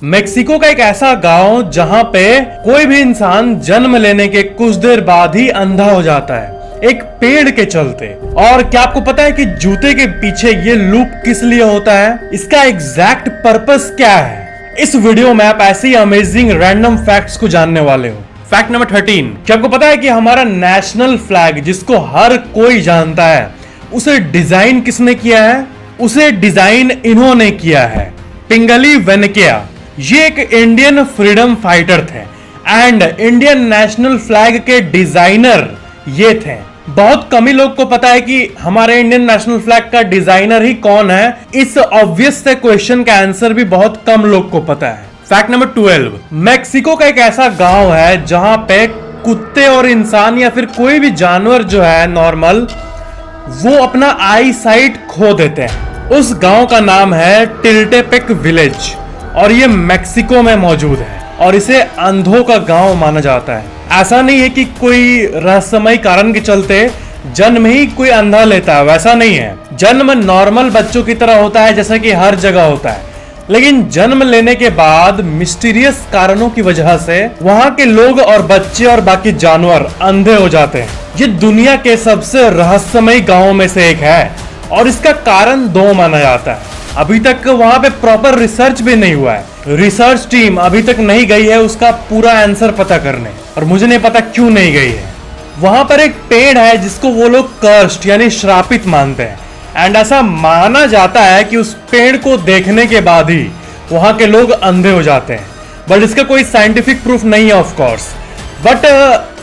Mexico का एक ऐसा गांव जहां पे कोई भी इंसान जन्म लेने के कुछ देर बाद ही अंधा हो जाता है, एक पेड़ के चलते। और क्या आपको पता है कि जूते के पीछे ये लूप किस लिए होता है? इसका एग्जैक्ट पर्पस क्या है? इस वीडियो में आप ऐसे ही अमेजिंग रैंडम फैक्ट्स को जानने वाले हो। फैक्ट नंबर 13, क्या आपको पता है कि हमारा नेशनल फ्लैग जिसको हर कोई जानता है, उसे डिजाइन किसने किया है? उसे डिजाइन इन्होंने किया है, पिंगली वेंकैया। ये एक इंडियन फ्रीडम फाइटर थे एंड इंडियन नेशनल फ्लैग के डिजाइनर ये थे। बहुत कम ही लोग को पता है कि हमारे इंडियन नेशनल फ्लैग का डिजाइनर ही कौन है। इस ऑब्वियस से क्वेश्चन का आंसर भी बहुत कम लोग को पता है। फैक्ट नंबर 12, मेक्सिको का एक ऐसा गांव है जहां पे कुत्ते और इंसान या फिर कोई भी जानवर जो है नॉर्मल, वो अपना आई साइट खो देते हैं। उस गांव का नाम है टिल्टेपेक विलेज और ये मेक्सिको में मौजूद है और इसे अंधों का गांव माना जाता है। ऐसा नहीं है कि कोई रहस्यमय कारण के चलते जन्म ही कोई अंधा लेता है, वैसा नहीं है। जन्म नॉर्मल बच्चों की तरह होता है जैसा कि हर जगह होता है, लेकिन जन्म लेने के बाद मिस्टीरियस कारणों की वजह से वहां के लोग और बच्चे और बाकी जानवर अंधे हो जाते हैं। ये दुनिया के सबसे रहस्यमय गांवों में से एक है और इसका कारण 2 माना जाता है। अभी तक वहां पे प्रॉपर रिसर्च भी नहीं हुआ है। रिसर्च टीम अभी तक नहीं गई है उसका पूरा आंसर पता करने, और मुझे नहीं पता क्यों नहीं गई है। वहां पर एक पेड़ है जिसको वो लोग कर्स्ड यानी श्रापित मानते हैं एंड ऐसा माना जाता है कि उस पेड़ को देखने के बाद ही वहां के लोग अंधे हो जाते हैं। बट इसका कोई साइंटिफिक प्रूफ नहीं है ऑफ कोर्स। बट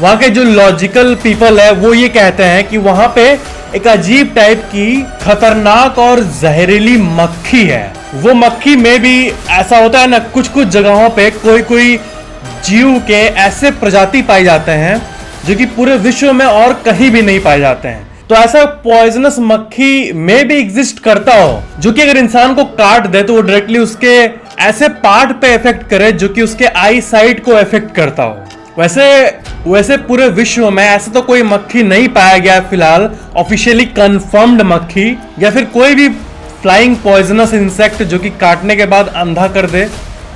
वहां के जो लॉजिकल पीपल है वो ये कहते हैं कि वहां पे एक अजीब टाइप की खतरनाक और जहरीली मक्खी है। वो मक्खी में भी ऐसा होता है ना, कुछ कुछ जगहों पे कोई कोई जीव के ऐसे प्रजाति पाए जाते हैं जो कि पूरे विश्व में और कहीं भी नहीं पाए जाते हैं। तो ऐसा पॉइजनस मक्खी में भी एग्जिस्ट करता हो जो कि अगर इंसान को काट दे तो वो डायरेक्टली उसके ऐसे पार्ट पे इफेक्ट करे जो कि उसके आई साइट को इफेक्ट करता हो। वैसे पूरे विश्व में ऐसा तो कोई मक्खी नहीं पाया गया फिलहाल, ऑफिशियली कंफर्म्ड मक्खी या फिर कोई भी फ्लाइंग पॉइजनस इंसेक्ट जो कि काटने के बाद अंधा कर दे,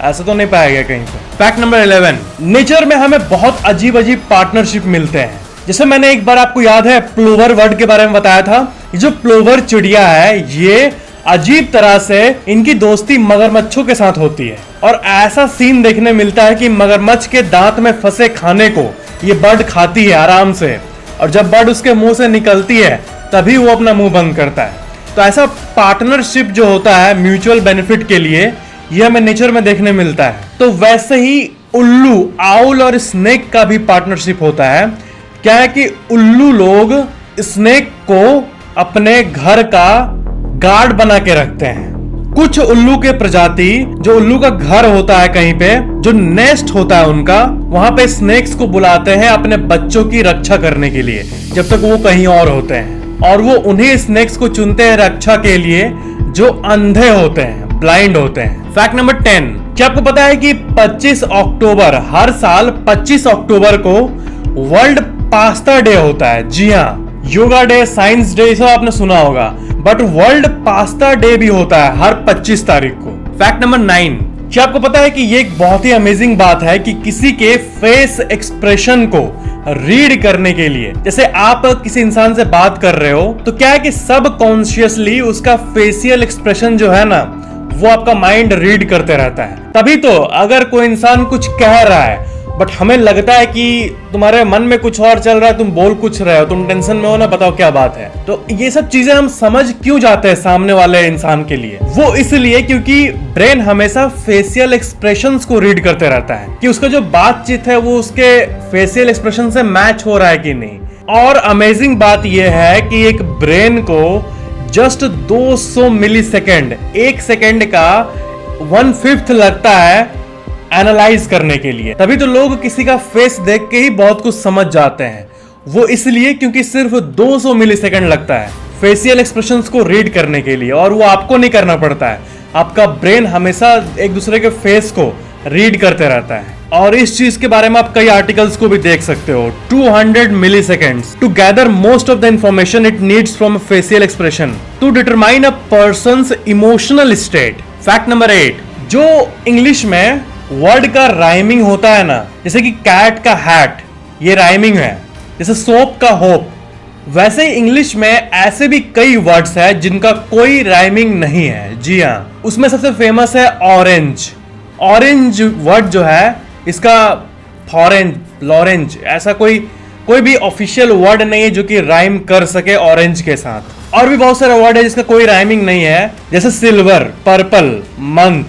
ऐसा तो नहीं पाया गया कहीं पे। फैक्ट नंबर 11, नेचर में हमें बहुत अजीब अजीब पार्टनरशिप मिलते हैं। जैसे मैंने एक बार, आपको याद है, प्लोवर वर्ड के बारे में बताया था। ये जो प्लोवर चिड़िया है ये अजीब तरह से इनकी दोस्ती मगरमच्छों के साथ होती है और ऐसा सीन देखने मिलता है कि मगरमच्छ के दांत में फंसे खाने को ये बर्ड खाती है आराम से, और जब बर्ड उसके मुंह से निकलती है तभी वो अपना मुंह बंद करता है। तो ऐसा पार्टनरशिप जो होता है म्यूचुअल बेनिफिट के लिए, ये हमें नेचर में देखने मिलता है। तो वैसे ही उल्लू, आउल और स्नेक का भी पार्टनरशिप होता है। क्या है कि उल्लू लोग स्नेक को अपने घर का गार्ड बना के रखते हैं। कुछ उल्लू के प्रजाति, जो उल्लू का घर होता है कहीं पे, जो नेस्ट होता है उनका, वहां पे स्नेक्स को बुलाते हैं अपने बच्चों की रक्षा करने के लिए जब तक वो कहीं और होते हैं, और वो उन्हीं स्नेक्स को चुनते हैं रक्षा के लिए जो अंधे होते हैं, ब्लाइंड होते हैं। फैक्ट नंबर 10, क्या आपको पता है कि 25 अक्टूबर, हर साल 25 अक्टूबर को वर्ल्ड पास्ता डे होता है? जी हाँ, योगा डे, साइंस डे, सब आपने सुना होगा, बट वर्ल्ड पास्ता डे भी होता है हर 25 तारीख को। फैक्ट नंबर 9, क्या आपको पता है कि ये एक बहुत ही अमेजिंग बात है कि किसी के फेस एक्सप्रेशन को रीड करने के लिए, जैसे आप किसी इंसान से बात कर रहे हो तो क्या है कि सब कॉन्शियसली उसका फेशियल एक्सप्रेशन जो है ना, वो आपका माइंड रीड करते रहता है। तभी तो अगर कोई इंसान कुछ कह रहा है बट हमें लगता है कि तुम्हारे मन में कुछ और चल रहा है, तुम बोल कुछ रहे हो, तुम टेंशन में हो ना, बताओ क्या बात है। तो ये सब चीजें हम समझ क्यों जाते हैं सामने वाले इंसान के लिए? वो इसलिए क्योंकि ब्रेन हमेशा फेशियल एक्सप्रेशंस को रीड करते रहता है कि उसका जो बातचीत है वो उसके फेशियल एक्सप्रेशन से मैच हो रहा है कि नहीं। और अमेजिंग बात यह है कि एक ब्रेन को जस्ट 200 मिली सेकेंड, 1 सेकेंड का 1/5 लगता है एनालाइज करने के लिए। तभी तो लोग किसी का फेस देख के ही बहुत कुछ समझ जाते हैं। वो इसलिए क्योंकि सिर्फ 200 मिलीसेकंड लगता है फेशियल एक्सप्रेशंस को रीड करने के लिए, और वो आपको नहीं करना पड़ता है। आपका ब्रेन हमेशा एक दूसरे के फेस को रीड करते रहता है। और इस चीज के बारे में आप कई आर्टिकल्स को भी देख सकते हो। 200 milliseconds to gather most of the information it needs from a facial expression to determine a person's emotional state. Fact number 8, जो इंग्लिश में वर्ड का राइमिंग होता है ना, जैसे कि कैट का हैट, ये राइमिंग है, जैसे सोप का होप, वैसे ही इंग्लिश में ऐसे भी कई वर्ड्स हैं जिनका कोई राइमिंग नहीं है। जी हाँ, उसमें सबसे फेमस है ऑरेंज। ऑरेंज वर्ड जो है, इसका फॉरेंज, लॉरेंज, ऐसा कोई भी ऑफिशियल वर्ड नहीं है जो कि राइम कर सके ऑरेंज के साथ। और भी बहुत सारे वर्ड है जिसका कोई राइमिंग नहीं है, जैसे silver, purple, month,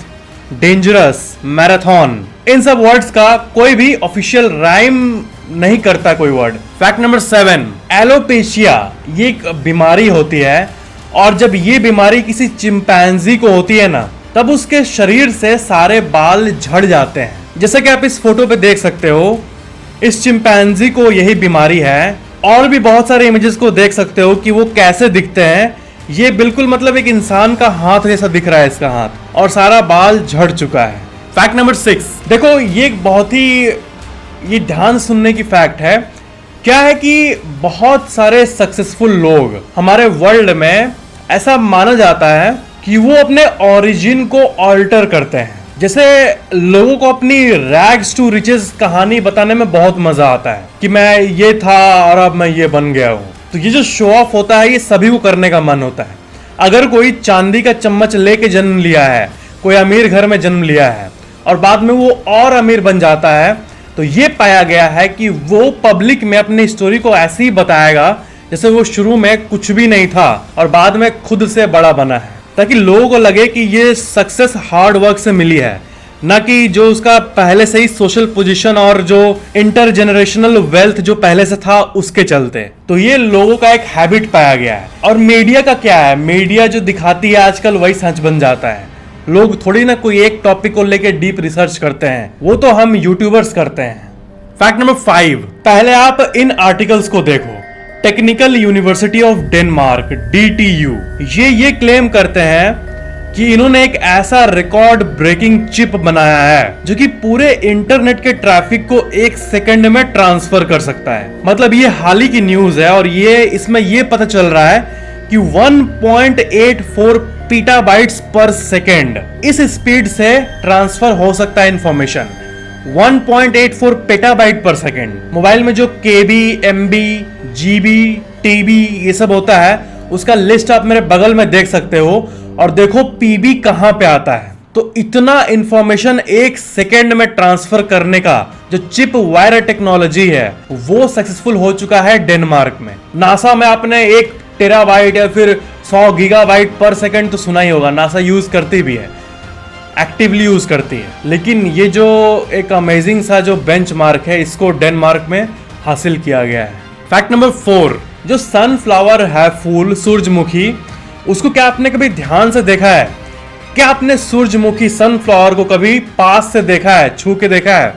dangerous, marathon. इन सब वर्ड्स का कोई भी ऑफिशियल राइम नहीं करता कोई वर्ड। फैक्ट नंबर 7, एलोपेशिया ये एक बीमारी होती है, और जब ये बीमारी किसी चिंपैंजी को होती है ना, तब उसके शरीर से सारे बाल झड़ जाते हैं। जैसा कि आप इस फोटो पे देख सकते हो, इस चिंपैंजी को यही बीमारी है। और भी बहुत सारे इमेजेस को देख सकते हो कि वो कैसे दिखते हैं। ये बिल्कुल मतलब एक इंसान का हाथ जैसा दिख रहा है इसका हाथ, और सारा बाल झड़ चुका है। फैक्ट नंबर 6, देखो ये एक बहुत ही ये ध्यान सुनने की फैक्ट है। क्या है कि बहुत सारे सक्सेसफुल लोग हमारे वर्ल्ड में, ऐसा माना जाता है कि वो अपने ओरिजिन को ऑल्टर करते हैं। जैसे लोगों को अपनी रैग्स टू रिचेस कहानी बताने में बहुत मजा आता है कि मैं ये था और अब मैं ये बन गया हूँ। तो ये जो शो ऑफ होता है, ये सभी को करने का मन होता है। अगर कोई चांदी का चम्मच लेके जन्म लिया है, कोई अमीर घर में जन्म लिया है, और बाद में वो और अमीर बन जाता है, तो ये पाया गया है कि वो पब्लिक में अपनी स्टोरी को ऐसे ही बताएगा जैसे वो शुरू में कुछ भी नहीं था और बाद में खुद से बड़ा बना है, ताकि लोगों को लगे कि ये सक्सेस हार्ड वर्क से मिली है, ना कि जो उसका पहले से ही सोशल पोजीशन और जो इंटरजेनरेशनल वेल्थ जो पहले से था उसके चलते। तो ये लोगों का एक हैबिट पाया गया है। और मीडिया का क्या है, मीडिया जो दिखाती है आजकल वही सच बन जाता है। लोग थोड़ी ना कोई एक टॉपिक को लेके डीप रिसर्च करते हैं, वो तो हम यूट्यूबर्स करते हैं। फैक्ट नंबर 5, पहले आप इन आर्टिकल्स को देखो। Technical university of Denmark, DTU, ये क्लेम करते हैं कि इन्होंने एक ऐसा रिकॉर्ड ब्रेकिंग चिप बनाया है जो कि पूरे इंटरनेट के ट्रैफिक को 1 सेकंड में ट्रांसफर कर सकता है। मतलब ये हाल ही की न्यूज है, और ये इसमें ये पता चल रहा है कि 1.84 पीटाबाइट्स पर सेकेंड इस स्पीड से ट्रांसफर हो सकता है इंफॉर्मेशन। 1.84 पेटाबाइट पर सेकेंड। मोबाइल में जो KB, MB, GB, TB ये सब होता है, उसका लिस्ट आप मेरे बगल में देख सकते हो, और देखो PB कहां पे आता है। तो इतना इंफॉर्मेशन 1 सेकेंड में ट्रांसफर करने का जो चिप वायर टेक्नोलॉजी है, वो सक्सेसफुल हो चुका है डेनमार्क में। नासा में आपने 1 टेराबाइट या फिर 100 गीगाबाइट पर सेकेंड तो सुना ही होगा, नासा यूज करती भी है, एक्टिवली यूज करती है। लेकिन ये जो एक अमेजिंग सा जो बेंचमार्क है, इसको डेनमार्क में हासिल किया गया है। फैक्ट नंबर 4, जो सनफ्लावर है, फूल सूरजमुखी, उसको क्या आपने कभी ध्यान से देखा है? क्या आपने सूरजमुखी सनफ्लावर को कभी पास से देखा है, छू के देखा है?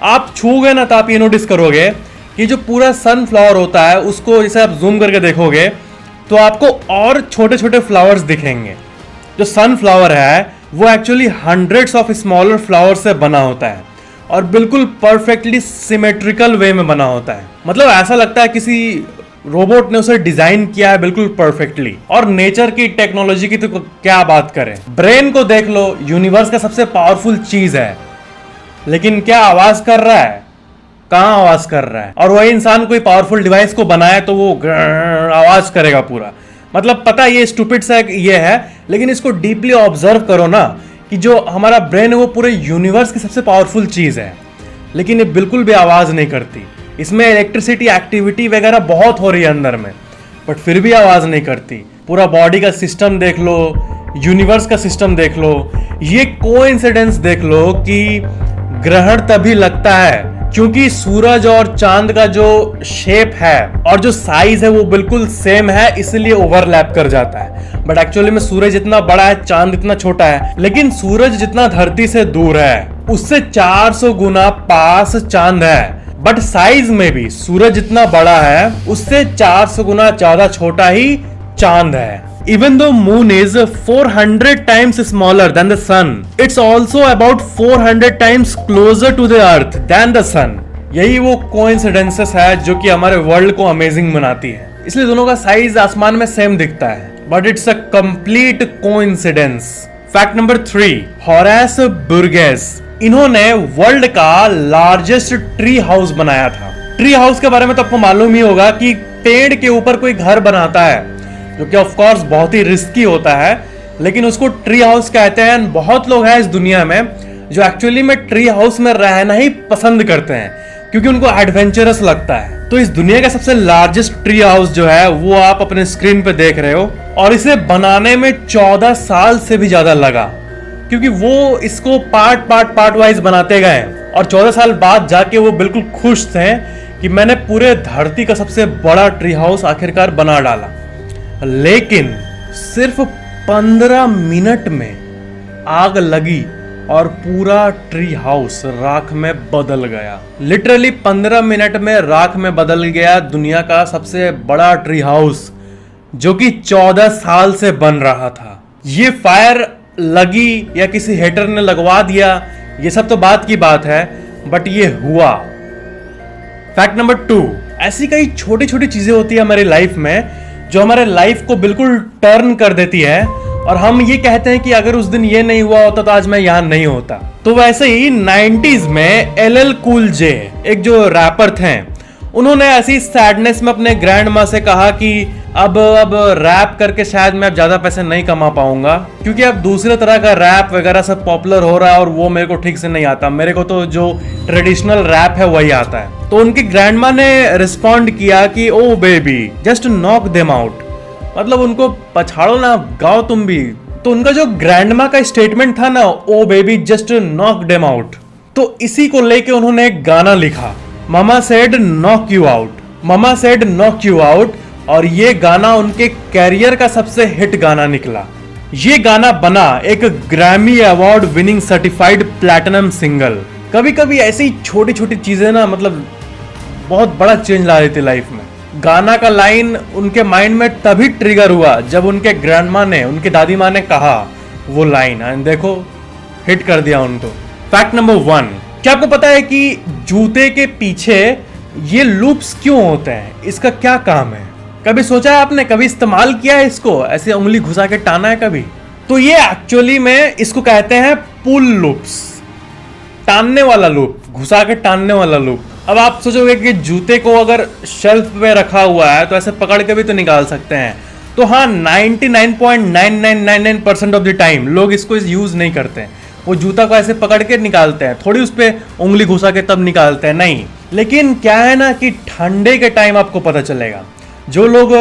आप छूगे ना तो आप ये नोटिस करोगे कि जो पूरा सनफ्लावर होता है उसको जैसे आप जूम करके देखोगे तो आपको और छोटे छोटे फ्लावर्स दिखेंगे। जो सनफ्लावर है वो actually hundreds of smaller flower से बना होता है और बिल्कुल परफेक्टली सिमेट्रिकल वे में बना होता है। मतलब ऐसा लगता है किसी रोबोट ने उसे डिजाइन किया है बिल्कुल परफेक्टली। और नेचर की टेक्नोलॉजी की तो क्या बात करें, ब्रेन को देख लो, यूनिवर्स का सबसे पावरफुल चीज है, लेकिन क्या आवाज कर रहा है? कहां आवाज कर रहा है? और वही इंसान कोई पावरफुल डिवाइस को बनाए तो वो आवाज करेगा पूरा। मतलब पता ये स्टूपिड सा ये है, लेकिन इसको डीपली ऑब्जर्व करो ना कि जो हमारा ब्रेन है वो पूरे यूनिवर्स की सबसे पावरफुल चीज है, लेकिन ये बिल्कुल भी आवाज नहीं करती। इसमें इलेक्ट्रिसिटी एक्टिविटी वगैरह बहुत हो रही है अंदर में, बट फिर भी आवाज नहीं करती। पूरा बॉडी का सिस्टम देख लो, यूनिवर्स का सिस्टम देख लो, ये कोइंसिडेंस देख लो कि ग्रहण तभी लगता है क्योंकि सूरज और चांद का जो शेप है और जो साइज है वो बिल्कुल सेम है, इसलिए ओवरलैप कर जाता है। बट एक्चुअली में सूरज इतना बड़ा है, चांद इतना छोटा है, लेकिन सूरज जितना धरती से दूर है उससे 400 गुना पास चांद है। बट साइज में भी सूरज जितना बड़ा है उससे 400 गुना ज्यादा छोटा ही चांद है। Even though moon is 400 times smaller than the sun, it's also about 400 times closer to the earth than the sun. यही वो coincidences है जो कि हमारे वर्ल्ड को अमेजिंग बनाती है। इसलिए दोनों का साइज आसमान में सेम दिखता है, but it's a complete coincidence. Fact number 3, Horace Burgess, इन्होंने वर्ल्ड का लार्जेस्ट ट्री हाउस बनाया था। ट्री हाउस के बारे में तो आपको मालूम ही होगा कि पेड़ के ऊपर कोई घर बनाता है, जो कि ऑफ कोर्स बहुत ही रिस्की होता है, लेकिन उसको ट्री हाउस कहते हैं। बहुत लोग हैं इस दुनिया में जो एक्चुअली में ट्री हाउस में रहना ही पसंद करते हैं, क्योंकि उनको एडवेंचरस लगता है। तो इस दुनिया का सबसे लार्जेस्ट ट्री हाउस जो है वो आप अपने स्क्रीन पे देख रहे हो, और इसे बनाने में 14 साल से भी ज्यादा लगा, क्योंकि वो इसको पार्ट वाइज बनाते गए, और 14 साल बाद जाके वो बिल्कुल खुश थे कि मैंने पूरे धरती का सबसे बड़ा ट्री हाउस आखिरकार बना डाला। लेकिन सिर्फ 15 मिनट में आग लगी और पूरा ट्री हाउस राख में बदल गया। लिटरली 15 मिनट में राख में बदल गया दुनिया का सबसे बड़ा ट्री हाउस, जो कि 14 साल से बन रहा था। ये फायर लगी या किसी हेटर ने लगवा दिया, ये सब तो बात की बात है, बट ये हुआ। फैक्ट नंबर 2, ऐसी कई छोटी छोटी चीजें होती है हमारी लाइफ में जो हमारे लाइफ को बिल्कुल टर्न कर देती है, और हम ये कहते हैं कि अगर उस दिन ये नहीं हुआ होता तो आज मैं यहां नहीं होता। तो वैसे ही 90s में LL Cool J, एक जो रैपर थे, उन्होंने ऐसी सैडनेस में अपने ग्रैंड माँ से कहा कि अब रैप करके शायद मैं अब ज्यादा पैसे नहीं कमा पाऊंगा, क्योंकि अब दूसरे तरह का रैप वगैरह सब पॉपुलर हो रहा है और वो मेरे को ठीक से नहीं आता। मेरे को तो जो ट्रेडिशनल रैप है वही आता है। तो उनकी ग्रैंड माँ ने रिस्पॉन्ड किया कि oh baby just knock them out, मतलब उनको पछाड़ो ना, गाओ तुम भी। तो उनका जो ग्रैंडमा का स्टेटमेंट था ना, oh baby just knock them out, तो इसी को लेके उन्होंने एक गाना लिखा, mama said knock you out, mama said knock you out, और ये गाना उनके कैरियर का सबसे हिट गाना निकला। ये गाना बना एक Grammy award winning certified platinum single. कभी कभी ऐसी छोटी छोटी चीजें ना मतलब बहुत बड़ा चेंज ला देती लाइफ में। गाना का लाइन उनके माइंड में तभी ट्रिगर हुआ जब उनके ग्रैंडमा ने, उनकी दादी माँ ने कहा वो लाइन, एंड देखो हिट कर दिया उनको। फैक्ट नंबर 1, क्या आपको पता है कि जूते के पीछे ये लूप्स क्यों होते हैं? इसका क्या काम है? कभी सोचा है आपने? कभी इस्तेमाल किया है इसको? ऐसे उंगली घुसा के टाना है कभी? तो ये एक्चुअली में इसको कहते हैं पुल लूप्स, टानने वाला लूप, घुसा के टानने वाला लूप। अब आप सोचोगे कि जूते को अगर शेल्फ पे रखा हुआ है तो ऐसे पकड़ के भी तो निकाल सकते हैं। तो हाँ, 99.9999% ऑफ द टाइम लोग इसको यूज नहीं करते हैं। वो जूता को ऐसे पकड़ के निकालते हैं, थोड़ी उस पर उंगली घुसा के तब निकालते हैं, नहीं। लेकिन क्या है ना कि ठंडे के टाइम आपको पता चलेगा, जो लोग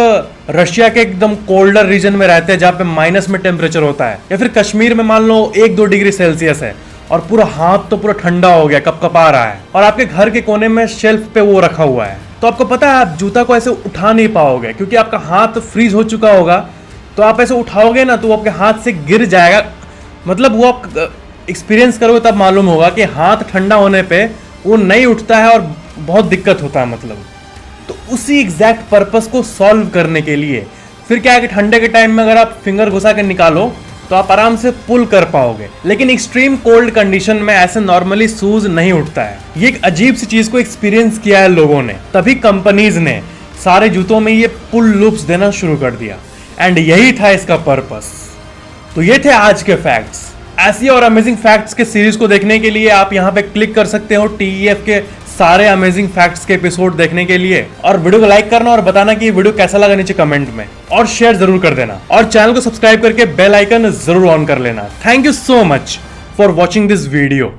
रशिया के एकदम कोल्डर रीजन में रहते हैं जहाँ पे माइनस में टेम्परेचर होता है, या फिर कश्मीर में मान लो 1-2 डिग्री सेल्सियस है और पूरा हाथ तो पूरा ठंडा हो गया, कपकपा रहा है, और आपके घर के कोने में शेल्फ पे वो रखा हुआ है, तो आपको पता है आप जूता को ऐसे उठा नहीं पाओगे क्योंकि आपका हाथ फ्रीज हो चुका होगा। तो आप ऐसे उठाओगे ना तो वो आपके हाथ से गिर जाएगा। मतलब वो आप एक्सपीरियंस करोगे तब मालूम होगा कि हाथ ठंडा होने पे वो नहीं उठता है और बहुत दिक्कत होता है। मतलब तो उसी एग्जैक्ट पर्पस को सॉल्व करने के लिए फिर क्या है कि ठंडे के टाइम में अगर आप फिंगर घुसा के निकालो तो आप आराम से पुल कर पाओगे, लेकिन एक्सट्रीम कोल्ड कंडीशन में ऐसे नॉर्मली शूज नहीं उठता है। ये एक अजीब सी चीज को एक्सपीरियंस किया है लोगों ने, तभी कंपनीज ने सारे जूतों में ये पुल लूप्स देना शुरू कर दिया, एंड यही था इसका पर्पस। तो ये थे आज के फैक्ट्स। ऐसी और अमेजिंग फैक्ट्स के सीरीज को देखने के लिए आप यहाँ पे क्लिक कर सकते हो TEF के सारे अमेजिंग फैक्ट्स के एपिसोड देखने के लिए, और वीडियो को लाइक करना और बताना कि ये वीडियो कैसा लगा नीचे कमेंट में, और शेयर जरूर कर देना, और चैनल को सब्सक्राइब करके बेल आइकन जरूर ऑन कर लेना। Thank you so much for watching this video.